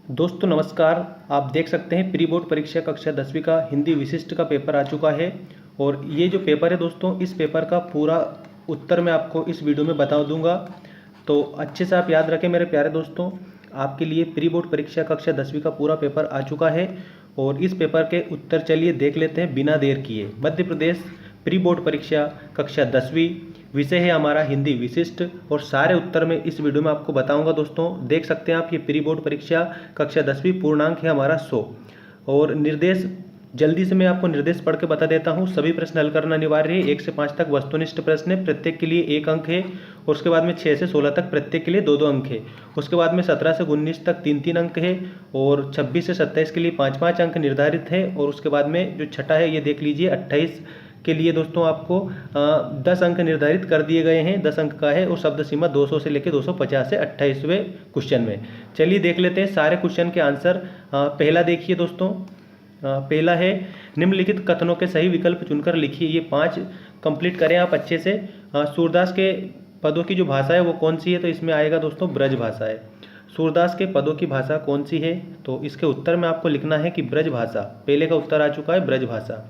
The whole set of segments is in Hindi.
दोस्तों नमस्कार। आप देख सकते हैं प्री बोर्ड परीक्षा कक्षा 10वीं का हिंदी विशिष्ट का पेपर आ चुका है। और ये जो पेपर है दोस्तों, इस पेपर का पूरा उत्तर मैं आपको इस वीडियो में बता दूंगा। तो अच्छे से आप याद रखें मेरे प्यारे दोस्तों, आपके लिए प्री बोर्ड परीक्षा कक्षा 10वीं का पूरा पेपर आ चुका है। और इस पेपर के उत्तर चलिए देख लेते हैं बिना देर किए। मध्य प्रदेश प्री बोर्ड परीक्षा कक्षा 10वीं, विषय है हमारा हिंदी विशिष्ट, और सारे उत्तर मैं इस वीडियो में आपको बताऊंगा। दोस्तों देख सकते हैं आप, ये प्री बोर्ड परीक्षा कक्षा 10वीं पूर्णांक है हमारा 100। और निर्देश जल्दी से मैं आपको निर्देश पढ़ के बता देता हूँ। सभी प्रश्न हल करना अनिवार्य है। 1 से 5 तक वस्तुनिष्ठ प्रश्न है, प्रत्येक के लिए 1 अंक है। और उसके बाद में 6 से 16 तक प्रत्येक के लिए 2-2 अंक है। उसके बाद में 17 से 19 तक 3-3 अंक है। और 26 से 27 के लिए 5-5 अंक निर्धारित है। और उसके बाद में जो छठा है ये देख लीजिए, 28 के लिए दोस्तों आपको 10 अंक निर्धारित कर दिए गए हैं। 10 अंक का है। और शब्द सीमा 200 से लेकर 250 है 28वें क्वेश्चन में। चलिए देख लेते हैं सारे क्वेश्चन के आंसर। पहला देखिए दोस्तों, पहला है निम्नलिखित कथनों के सही विकल्प चुनकर लिखिए। ये 5 कंप्लीट करें आप अच्छे से। सूरदास के पदों की जो भाषा है वो कौन सी है, तो इसमें आएगा दोस्तों ब्रज भाषा है। सूरदास के पदों की भाषा कौन सी है, तो इसके उत्तर में आपको लिखना है कि ब्रज भाषा। पहले का उत्तर आ चुका है ब्रज भाषा।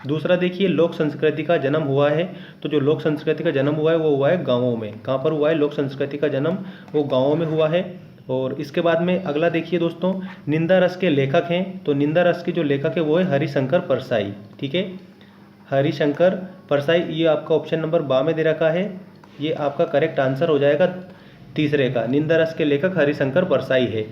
दूसरा देखिए, लोक संस्कृति का जन्म हुआ है। तो जो लोक संस्कृति का जन्म हुआ है वो हुआ है गाँवों में। कहाँ पर हुआ है लोक संस्कृति का जन्म, वो गाँवों में हुआ है। और इसके बाद में अगला देखिए दोस्तों, निंदा रस के लेखक हैं। तो निंदा रस के जो लेखक है वो है हरिशंकर परसाई। ठीक है, हरिशंकर परसाई। ये आपका ऑप्शन नंबर बा में दे रखा है। ये आपका करेक्ट आंसर हो जाएगा तीसरे का। निंदा रस के लेखक हरिशंकर परसाई है।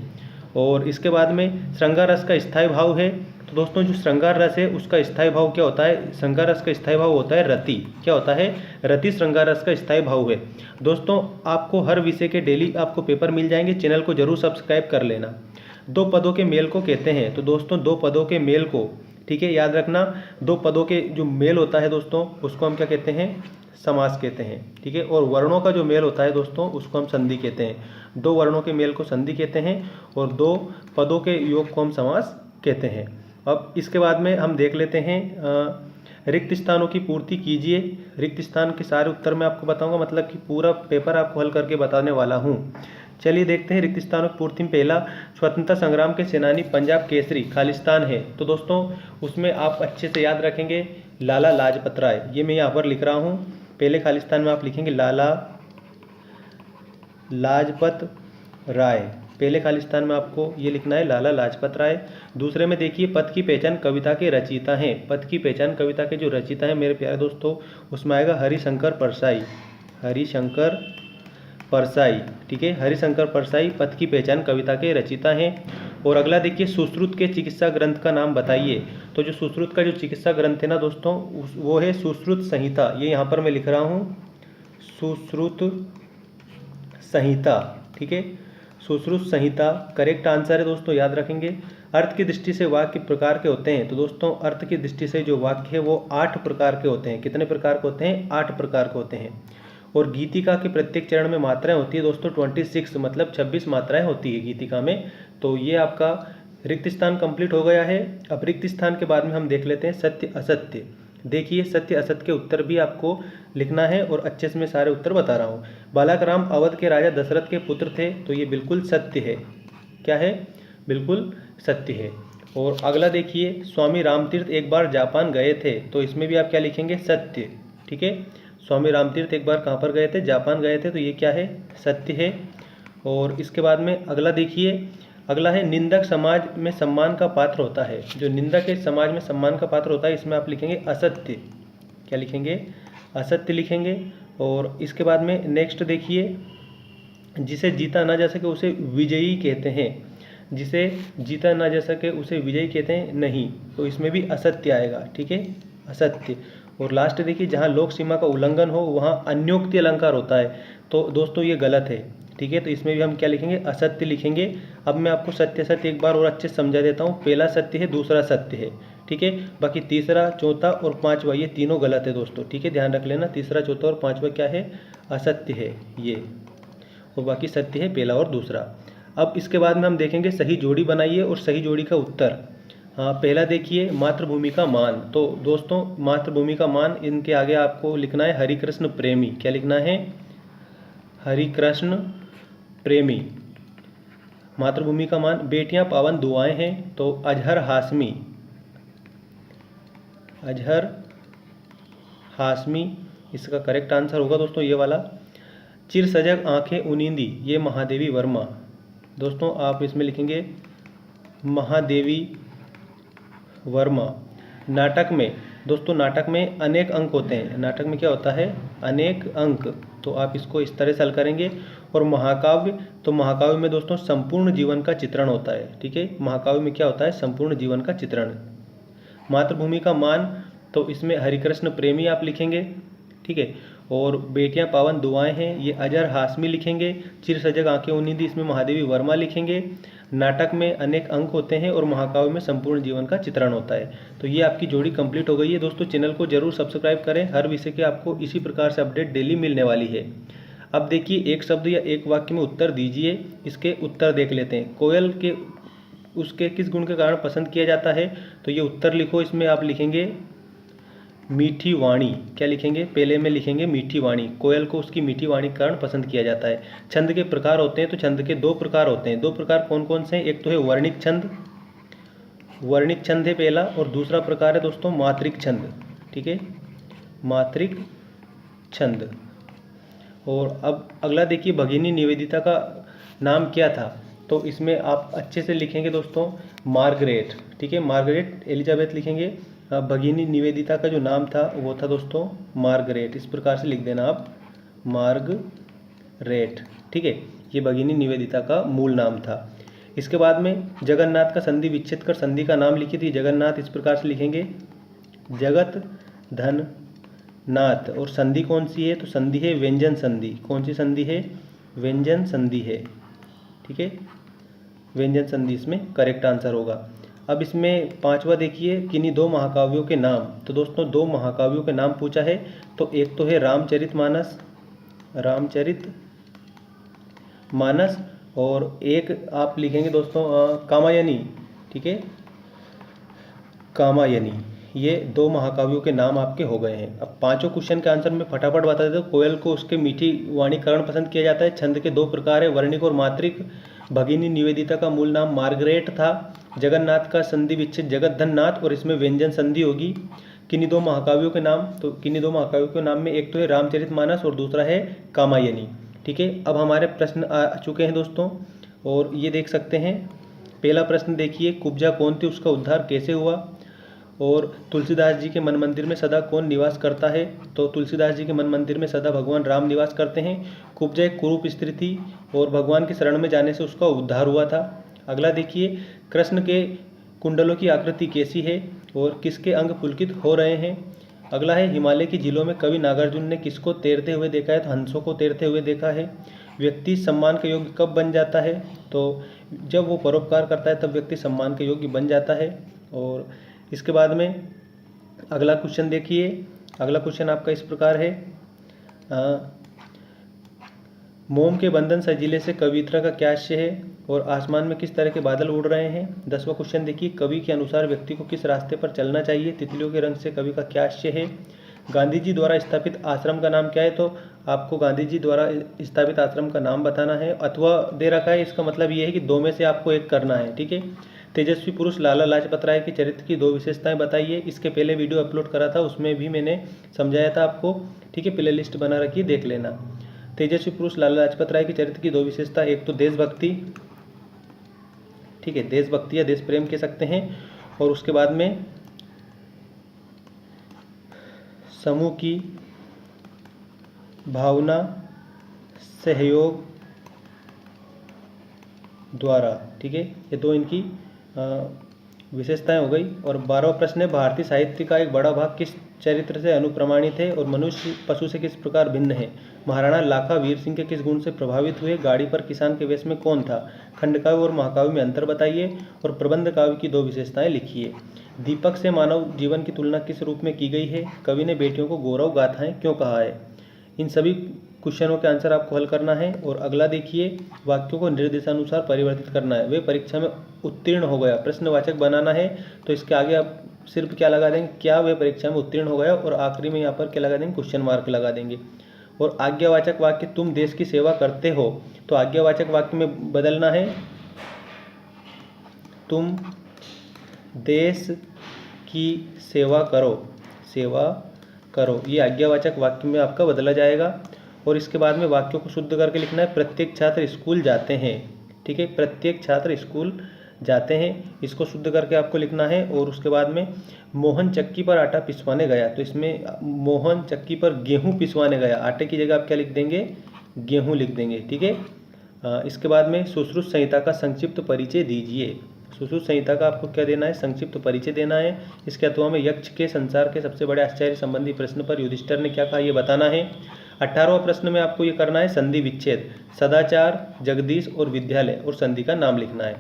और इसके बाद में श्रृंगार रस का स्थायी भाव है। तो दोस्तों जो श्रृंगार रस है उसका स्थायी भाव क्या होता है, श्रृंगार रस का स्थायी भाव होता है रति। क्या होता है, रति श्रृंगार रस का स्थायी भाव है। दोस्तों आपको हर विषय के डेली आपको पेपर मिल जाएंगे, चैनल को जरूर सब्सक्राइब कर लेना। 2 पदों के मेल को कहते हैं। तो दोस्तों 2 पदों के मेल को, ठीक है याद रखना, 2 पदों के जो मेल होता है दोस्तों उसको हम क्या कहते हैं, समास कहते हैं। ठीक है, और वर्णों का जो मेल होता है दोस्तों उसको हम संधि कहते हैं। 2 वर्णों के मेल को संधि कहते हैं और 2 पदों के योग को हम समास कहते हैं। अब इसके बाद में हम देख लेते हैं रिक्त स्थानों की पूर्ति कीजिए। रिक्त स्थान के सारे उत्तर मैं आपको बताऊंगा, मतलब कि पूरा पेपर आपको हल करके बताने वाला हूं। चलिए देखते हैं रिक्त स्थानों की पूर्ति में। पहला, स्वतंत्रता संग्राम के सेनानी पंजाब केसरी खालिस्तान है। तो दोस्तों उसमें आप अच्छे से याद रखेंगे लाला लाजपत राय। ये मैं यहाँ पर लिख रहा हूँ। पहले खालिस्तान में आप लिखेंगे लाला लाजपत राय। पहले खालिस्तान में आपको ये लिखना है लाला लाजपत राय। दूसरे में देखिए, पथ की पहचान कविता के रचयिता हैं। पथ की पहचान कविता के जो रचयिता हैं मेरे प्यारे दोस्तों, उसमें आएगा हरिशंकर परसाई। हरिशंकर परसाई, ठीक है, हरिशंकर परसाई पथ की पहचान कविता के रचयिता हैं। और अगला देखिए, सुश्रुत के चिकित्सा ग्रंथ का नाम बताइए। तो जो सुश्रुत का जो चिकित्सा ग्रंथ है ना दोस्तों, वो है सुश्रुत संहिता। ये यहाँ पर मैं लिख रहा हूँ, सुश्रुत संहिता। ठीक है, सुश्रुत संहिता करेक्ट आंसर है दोस्तों, याद रखेंगे। अर्थ की दृष्टि से वाक्य प्रकार के होते हैं। तो दोस्तों अर्थ की दृष्टि से जो वाक्य है वो 8 प्रकार के होते हैं। कितने प्रकार के होते हैं, 8 प्रकार के होते हैं। और गीतिका के प्रत्येक चरण में मात्राएं होती है दोस्तों 26, मतलब 26 मात्राएं होती है गीतिका में। तो ये आपका रिक्त स्थान कंप्लीट हो गया है। अब रिक्त स्थान के बाद में हम देख लेते हैं सत्य असत्य। देखिए सत्य असत्य के उत्तर भी आपको लिखना है और अच्छे से मैं सारे उत्तर बता रहा हूँ। बालक राम अवध के राजा दशरथ के पुत्र थे। तो ये बिल्कुल सत्य है। क्या है, बिल्कुल सत्य है। और अगला देखिए, स्वामी रामतीर्थ एक बार जापान गए थे। तो इसमें भी आप क्या लिखेंगे, सत्य। ठीक है, स्वामी रामतीर्थ एक बार कहाँ पर गए थे, जापान गए थे। तो ये क्या है, सत्य है। और इसके बाद में अगला देखिए, अगला है निंदक समाज में सम्मान का पात्र होता है। जो निंदक के समाज में सम्मान का पात्र होता है, इसमें आप लिखेंगे असत्य। क्या लिखेंगे, असत्य लिखेंगे। और इसके बाद में नेक्स्ट देखिए, जिसे जीता ना जा सके उसे विजयी कहते हैं। जिसे जीता ना जा सके उसे विजयी कहते हैं नहीं, तो इसमें भी असत्य आएगा। ठीक है, असत्य। और लास्ट देखिए, जहाँ लोक सीमा का उल्लंघन हो वहाँ अन्योक्ति अलंकार होता है। तो दोस्तों ये गलत है। ठीक है, तो इसमें भी हम क्या लिखेंगे, असत्य लिखेंगे। अब मैं आपको सत्य सत्य एक बार और अच्छे से समझा देता हूँ। पहला सत्य है, दूसरा सत्य है। ठीक है, बाकी तीसरा, चौथा और पांचवा ये तीनों गलत है दोस्तों। ठीक है, ध्यान रख लेना, तीसरा, चौथा और पांचवा क्या है, असत्य है ये। और बाकी सत्य है पहला और दूसरा। अब इसके बाद में हम देखेंगे सही जोड़ी बनाइए और सही जोड़ी का उत्तर। हाँ, पहला देखिए, मातृभूमि का मान। तो दोस्तों मातृभूमि का मान, इनके आगे आपको लिखना है हरिकृष्ण प्रेमी। क्या लिखना है, हरिकृष्ण प्रेमी। मातृभूमि का मान, बेटियां पावन दुआएं हैं तो अजहर हाशमी, अजहर हाशमी इसका करेक्ट आंसर होगा दोस्तों ये वाला। चिर सजग आंखें उनींदी, ये महादेवी वर्मा। दोस्तों आप इसमें लिखेंगे महादेवी वर्मा। नाटक में दोस्तों, नाटक में अनेक अंक होते हैं। नाटक में क्या होता है? अनेक अंक। तो आप इसको इस तरह से हल करेंगे। और महाकाव्य, तो महाकाव्य में दोस्तों संपूर्ण जीवन का चित्रण होता है। ठीक है, महाकाव्य में क्या होता है? संपूर्ण जीवन का चित्रण। मातृभूमि का मान, तो इसमें हरिकृष्ण प्रेमी आप लिखेंगे। ठीक है, और बेटियां पावन दुआएं हैं ये अजहर हाशमी लिखेंगे। चिर सजग आंखें उनींदी इसमें महादेवी वर्मा लिखेंगे। नाटक में अनेक अंक होते हैं और महाकाव्य में संपूर्ण जीवन का चित्रण होता है। तो ये आपकी जोड़ी कंप्लीट हो गई है दोस्तों। चैनल को जरूर सब्सक्राइब करें, हर विषय के आपको इसी प्रकार से अपडेट डेली मिलने वाली है। अब देखिए, एक शब्द या एक वाक्य में उत्तर दीजिए। इसके उत्तर देख लेते हैं। कोयल के उसके किस गुण के कारण पसंद किया जाता है? तो ये उत्तर लिखो। इसमें आप लिखेंगे मीठी वाणी। क्या लिखेंगे? पहले में लिखेंगे मीठी वाणी। कोयल को उसकी मीठी वाणी के कारण पसंद किया जाता है। छंद के प्रकार होते हैं, तो छंद के दो प्रकार होते हैं। दो प्रकार कौन कौन से हैं? एक तो है वर्णिक छंद, वर्णिक छंद है पहला, और दूसरा प्रकार है दोस्तों मात्रिक छंद। ठीक है, मात्रिक छंद। और अब अगला देखिए, भगिनी निवेदिता का नाम क्या था? तो इसमें आप अच्छे से लिखेंगे दोस्तों मार्गरेट। ठीक है, मार्गरेट एलिजाबेथ लिखेंगे। भगिनी निवेदिता का जो नाम था वो था दोस्तों मार्गरेट। इस प्रकार से लिख देना आप मार्गरेट। ठीक है, ये भगिनी निवेदिता का मूल नाम था। इसके बाद में जगन्नाथ का संधि विच्छेद कर संधि का नाम लिखी थी। जगन्नाथ इस प्रकार से लिखेंगे जगत धन नाथ। और संधि कौन सी है? तो संधि है व्यंजन संधि। कौन सी संधि है? व्यंजन संधि है। ठीक है, व्यंजन संधि इसमें करेक्ट आंसर होगा। अब इसमें पांचवा देखिए, किन्हीं दो महाकाव्यों के नाम। तो दोस्तों दो महाकाव्यों के नाम पूछा है। तो एक तो है रामचरितमानस, रामचरितमानस, और एक आप लिखेंगे दोस्तों कामायनी। ठीक है, कामायनी। ये दो महाकाव्यों के नाम आपके हो गए हैं। अब पांचों क्वेश्चन के आंसर में फटाफट बता देते हो। कोयल को उसके मीठी वाणी कारण पसंद किया जाता है। छंद के दो प्रकार है, वर्णिक और मात्रिक। भगिनी निवेदिता का मूल नाम मार्गरेट था। जगन्नाथ का संधि विच्छेद जगत धन नाथ, और इसमें व्यंजन संधि होगी। किन्हीं दो महाकाव्यों के नाम, तो किन्हीं दो महाकाव्यों के नाम में एक तो है रामचरितमानस और दूसरा है कामायनी। ठीक है, अब हमारे प्रश्न आ चुके हैं दोस्तों, और ये देख सकते हैं। पहला प्रश्न देखिए, कुब्जा कौन थी, उसका उद्धार कैसे हुआ? और तुलसीदास जी के मन मंदिर में सदा कौन निवास करता है? तो तुलसीदास जी के मन मंदिर में सदा भगवान राम निवास करते हैं। कुब्जा एक कुरूप स्त्री थी और भगवान की शरण में जाने से उसका उद्धार हुआ था। अगला देखिए, कृष्ण के कुंडलों की आकृति कैसी है और किसके अंग पुलकित हो रहे हैं? अगला है, हिमालय की झीलों में कवि नागार्जुन ने किसको तैरते हुए देखा है? तो हंसों को तैरते हुए देखा है। व्यक्ति सम्मान के योग्य कब बन जाता है? तो जब वो परोपकार करता है तब व्यक्ति सम्मान के योग्य बन जाता है। और इसके बाद में अगला क्वेश्चन देखिए। अगला क्वेश्चन आपका इस प्रकार है, मोम के बंधन सजीले से कविता का क्या आशय है और आसमान में किस तरह के बादल उड़ रहे हैं? 10वां क्वेश्चन देखिए, कवि के अनुसार व्यक्ति को किस रास्ते पर चलना चाहिए? तितलियों के रंग से कवि का क्या आशय है? गांधी जी द्वारा स्थापित आश्रम का नाम क्या है? तो आपको गांधी जी द्वारा स्थापित आश्रम का नाम बताना है। अथवा दे रखा है, इसका मतलब ये है कि दो में से आपको एक करना है। ठीक है, तेजस्वी पुरुष लाला लाजपत राय के चरित्र की दो विशेषताएं बताइए। इसके पहले वीडियो अपलोड करा था, उसमें भी मैंने समझाया था आपको। ठीक है, प्ले लिस्ट बना रखी, देख लेना। तेजस्वी पुरुष लाला लाजपत राय के चरित्र की दो विशेषता, एक तो देशभक्ति। ठीक है, देशभक्ति या देश प्रेम कह सकते हैं। और उसके बाद में समूह की भावना, सहयोग द्वारा। ठीक है, ये दो इनकी विशेषताएं हो गई। और 12वां प्रश्न है, भारतीय साहित्य का एक बड़ा भाग किस चरित्र से अनुप्रमाणित है और मनुष्य पशु से किस प्रकार भिन्न है? महाराणा लाखा वीर सिंह के किस गुण से प्रभावित हुए? गाड़ी पर किसान के वेश में कौन था? खंडकाव्य और महाकाव्य में अंतर बताइए और प्रबंध काव्य की दो विशेषताएं लिखिए। दीपक से मानव जीवन की तुलना किस रूप में की गई है? कवि ने बेटियों को गौरव गाथाएं क्यों कहा है? इन सभी क्वेश्चनों के आंसर आपको हल करना है। और अगला देखिए, वाक्यों को निर्देशानुसार परिवर्तित करना है। वे परीक्षा में उत्तीर्ण हो गया, प्रश्नवाचक बनाना है। तो इसके आगे आप सिर्फ क्या लगा देंगे, क्या वे परीक्षा में उत्तीर्ण हो गया, और आखिरी में यहाँ पर क्या लगा देंगे, क्वेश्चन मार्क लगा देंगे। और आज्ञावाचक वाक्य, तुम देश की सेवा करते हो, तो आज्ञावाचक वाक्य में बदलना है तुम देश की सेवा करो, सेवा करो, ये आज्ञावाचक वाक्य में आपका बदला जाएगा। और इसके बाद में वाक्यों को शुद्ध करके लिखना है। प्रत्येक छात्र स्कूल जाते हैं, ठीक है, प्रत्येक छात्र स्कूल जाते हैं, इसको शुद्ध करके आपको लिखना है। और उसके बाद में मोहन चक्की पर आटा पिसवाने गया, तो इसमें मोहन चक्की पर गेहूं पिसवाने गया, आटे की जगह आप क्या लिख देंगे, गेहूं लिख देंगे, ठीक है। इसके बाद में सुश्रुत संहिता का संक्षिप्त परिचय दीजिए। सुश्रुत संहिता का आपको क्या देना है, संक्षिप्त परिचय देना है। इसके अथवा में यक्ष के संसार के सबसे बड़े आश्चर्य संबंधी प्रश्न पर युधिष्ठिर ने क्या कहा, ये बताना है। 18वां प्रश्न में आपको ये करना है संधि विच्छेद, सदाचार, जगदीश और विद्यालय और संधि का नाम लिखना है।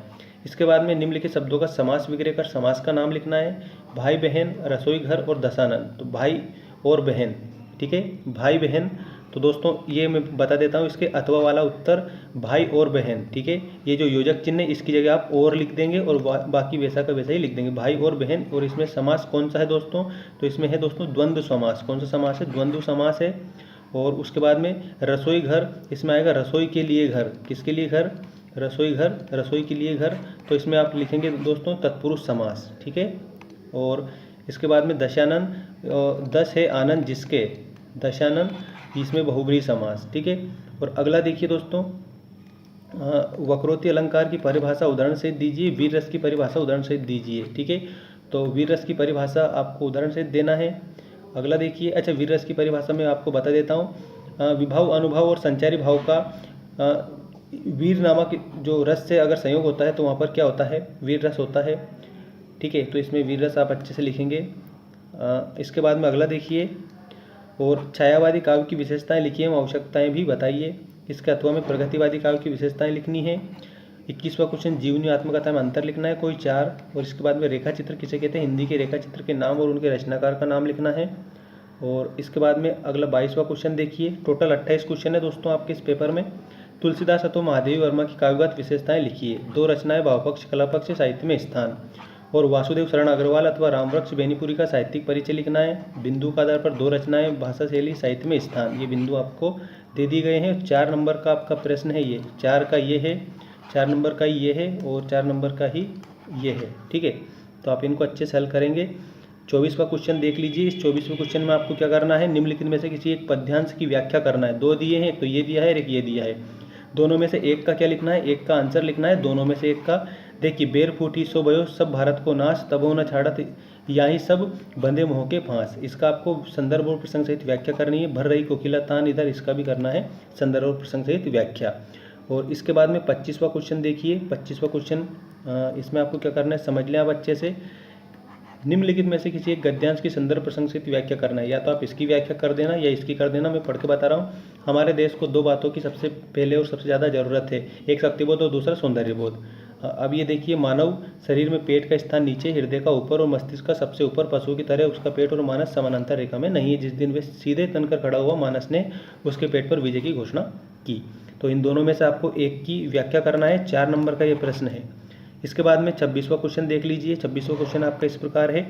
इसके बाद में निम्नलिखित शब्दों का समास विग्रह कर समास का नाम लिखना है। भाई बहन, रसोई घर और दशानन, तो भाई और बहन, ठीक है, भाई बहन। तो दोस्तों ये मैं बता देता हूँ, इसके अथवा वाला उत्तर भाई और बहन, ठीक है। ये जो योजक चिन्ह है इसकी जगह आप और लिख देंगे और बाकी वैसा का वैसा ही लिख देंगे, भाई और बहन। और इसमें समास कौन सा है दोस्तों, तो इसमें है दोस्तों द्वंद्व समास। कौन सा समास है, द्वंद्व समास है। और उसके बाद में रसोई घर, इसमें आएगा रसोई के लिए घर, किसके लिए घर, रसोई घर, रसोई के लिए घर, तो इसमें आप लिखेंगे दोस्तों तत्पुरुष समास, ठीक है। और इसके बाद में दशानन, 10 है आनंद जिसके, दशानन, इसमें बहुब्रीहि समास, ठीक है। और अगला देखिए दोस्तों, वक्रोक्ति अलंकार की परिभाषा उदाहरण सहित दीजिए, वीर रस की परिभाषा उदाहरण सहित दीजिए, ठीक है। तो वीर रस की परिभाषा आपको उदाहरण सहित देना है। अगला देखिए, अच्छा वीर रस की परिभाषा में आपको बता देता हूँ। विभाव, अनुभव और संचारी भाव का वीर नामक जो रस से अगर संयोग होता है तो वहाँ पर क्या होता है, वीर रस होता है, ठीक है। तो इसमें वीर रस आप अच्छे से लिखेंगे। इसके बाद में अगला देखिए, और छायावादी काव्य की विशेषताएं लिखिए एवं आवश्यकताएं भी बताइए। इसके अथवा में प्रगतिवादी काव्य की विशेषताएं लिखनी है। 21वां क्वेश्चन, जीवनी आत्मकथा में अंतर लिखना है कोई 4। और इसके बाद में रेखा चित्र किसे कहते हैं, हिंदी के रेखा चित्र के नाम और उनके रचनाकार का नाम लिखना है। और इसके बाद में अगला 22वां क्वेश्चन देखिए, टोटल 28 क्वेश्चन है दोस्तों आपके इस पेपर में। तुलसीदास अथवा महादेवी वर्मा की काव्यगत विशेषताएं लिखिए। 2 रचनाएं, भावपक्ष, कलापक्ष, साहित्य में स्थान। और वासुदेव शरण अग्रवाल अथवा रामवृक्ष बेनीपुरी का साहित्यिक परिचय लिखना है। बिंदु का आधार पर 2 रचनाएं, भाषा शैली, साहित्य में स्थान, ये बिंदु आपको दे दी गए हैं। 4 नंबर का आपका प्रश्न है, ये 4 का ये है, 4 नंबर का ये है और 4 नंबर का ही ये है, ठीक है। तो आप इनको अच्छे से हल करेंगे। 24वां क्वेश्चन देख लीजिए। इस 24वें क्वेश्चन में आपको क्या करना है, निम्नलिखित में से किसी एक पद्यांश की व्याख्या करना है। 2 दिए हैं, एक तो ये दिया है और एक ये दिया है। दोनों में से एक का क्या लिखना है, एक का आंसर लिखना है, दोनों में से एक का। देखिए, बेर फूटी सो भयो सब भारत को नाश, तबो न छाड़त याही सब बंदे मोह के फांस। इसका आपको संदर्भ और प्रसंग सहित व्याख्या करनी है। भर रही कोकिला तान इधर, इसका भी करना है संदर्भ और प्रसंग सहित व्याख्या। और इसके बाद में 25वां क्वेश्चन देखिए। 25वां क्वेश्चन, इसमें आपको क्या करना है, समझ लें आप अच्छे से। निम्नलिखित में से किसी एक गद्यांश की संदर्भ प्रसंग सहित व्याख्या करना है। या तो आप इसकी व्याख्या कर देना या इसकी कर देना। मैं पढ़ के बता रहा हूँ। हमारे देश को 2 बातों की सबसे पहले और सबसे ज़्यादा जरूरत है, एक शक्तिबोध और दूसरा सौंदर्यबोध। अब ये देखिए, मानव शरीर में पेट का स्थान नीचे, हृदय का ऊपर और मस्तिष्क का सबसे ऊपर। पशु की तरह उसका पेट और मानस समानांतर रेखा में नहीं है। जिस दिन वे सीधे तनकर खड़ा हुआ, मानस ने उसके पेट पर विजय की घोषणा की। तो इन दोनों में से आपको एक की व्याख्या करना है। 4 नंबर का ये प्रश्न है। इसके बाद में 26वां क्वेश्चन देख लीजिए। 26वां क्वेश्चन आपका इस प्रकार है,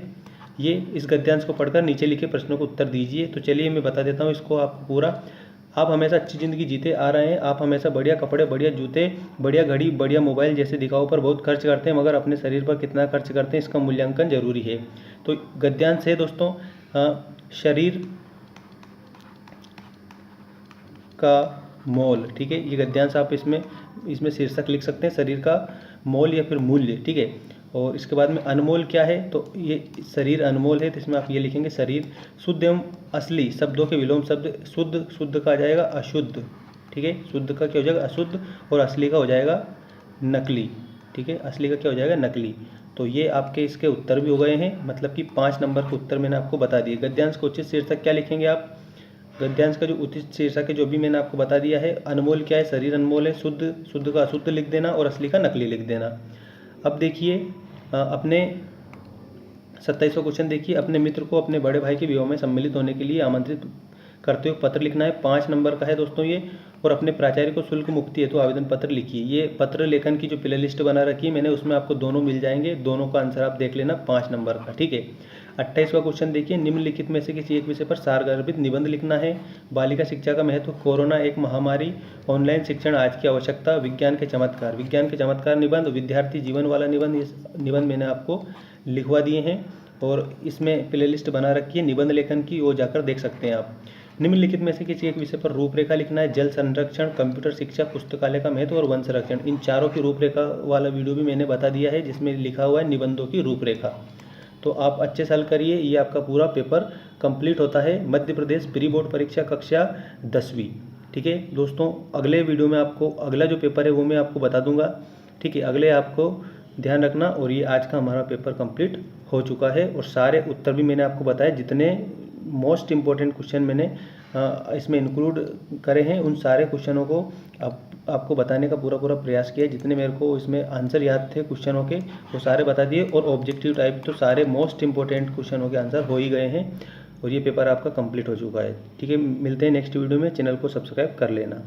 ये इस गद्यांश को पढ़कर नीचे लिखे प्रश्नों को उत्तर दीजिए। तो चलिए मैं बता देता हूँ इसको आपको पूरा। आप हमेशा अच्छी ज़िंदगी जीते आ रहे हैं। आप हमेशा बढ़िया कपड़े, बढ़िया जूते, बढ़िया घड़ी, बढ़िया मोबाइल जैसे दिखाओ पर बहुत खर्च करते हैं, मगर अपने शरीर पर कितना खर्च करते हैं इसका मूल्यांकन जरूरी है। तो गद्यांश है दोस्तों, शरीर का मोल, ठीक है। ये गद्यांश आप इसमें शीर्षक लिख सकते हैं, शरीर का मोल या फिर मूल्य, ठीक है। और इसके बाद में अनमोल क्या है, तो ये शरीर अनमोल है, तो इसमें आप ये लिखेंगे शरीर। शुद्ध एवं असली शब्दों के विलोम शब्द, शुद्ध का आ जाएगा अशुद्ध, ठीक है। शुद्ध का क्या हो जाएगा, अशुद्ध, और असली का हो जाएगा नकली, ठीक है। असली का क्या हो जाएगा, नकली। तो ये आपके इसके उत्तर भी हो गए हैं, मतलब कि 5 नंबर के उत्तर मैंने आपको बता दिए। गद्यांश को उचित शीर्षक क्या लिखेंगे आप, गद्यांश का जो उचित शीर्षक है जो भी मैंने आपको बता दिया है। अनमोल क्या है, शरीर अनमोल है। शुद्ध का अशुद्ध लिख देना और असली का नकली लिख देना। अब देखिए अपने 27वां क्वेश्चन देखिए। अपने मित्र को अपने बड़े भाई के विवाह में सम्मिलित होने के लिए आमंत्रित करते हुए पत्र लिखना है। 5 नंबर का है दोस्तों ये। और अपने प्राचार्य को शुल्क मुक्ति हेतु आवेदन पत्र लिखिए। ये पत्र लेखन की जो प्ले लिस्ट बना रखी है मैंने, उसमें आपको दोनों मिल जाएंगे। दोनों का आंसर आप देख लेना 5 नंबर का, ठीक है। 28वां क्वेश्चन देखिए, निम्नलिखित में से किसी एक विषय पर सारगर्भित निबंध लिखना है। बालिका शिक्षा का महत्व, कोरोना एक महामारी, ऑनलाइन शिक्षण आज की आवश्यकता, विज्ञान के चमत्कार। विज्ञान के चमत्कार निबंध, विद्यार्थी जीवन वाला निबंध, ये निबंध मैंने आपको लिखवा दिए हैं और इसमें प्लेलिस्ट बना रखी है निबंध लेखन की, वो जाकर देख सकते हैं आप। निम्नलिखित में से किसी एक विषय पर रूपरेखा लिखना है। जल संरक्षण, कंप्यूटर शिक्षा, पुस्तकालय का महत्व और वन संरक्षण। इन चारों की रूपरेखा वाला वीडियो भी मैंने बता दिया है, जिसमें लिखा हुआ है निबंधों की रूपरेखा। तो आप अच्छे से हल करिए, ये आपका पूरा पेपर कंप्लीट होता है मध्य प्रदेश प्री बोर्ड परीक्षा कक्षा 10वीं। ठीक है दोस्तों, अगले वीडियो में आपको अगला जो पेपर है वो मैं आपको बता दूंगा। ठीक है, अगले आपको ध्यान रखना। और ये आज का हमारा पेपर कंप्लीट हो चुका है और सारे उत्तर भी मैंने आपको बताए, जितने मोस्ट इम्पोर्टेंट क्वेश्चन मैंने इसमें इंक्लूड करे हैं, उन सारे क्वेश्चनों को आपको बताने का पूरा प्रयास किया। जितने मेरे को इसमें आंसर याद थे क्वेश्चनों के, वो सारे बता दिए। और ऑब्जेक्टिव टाइप तो सारे मोस्ट इम्पोर्टेंट क्वेश्चनों के आंसर हो ही गए हैं और ये पेपर आपका कंप्लीट हो चुका है। ठीक है, मिलते हैं नेक्स्ट वीडियो में। चैनल को सब्सक्राइब कर लेना।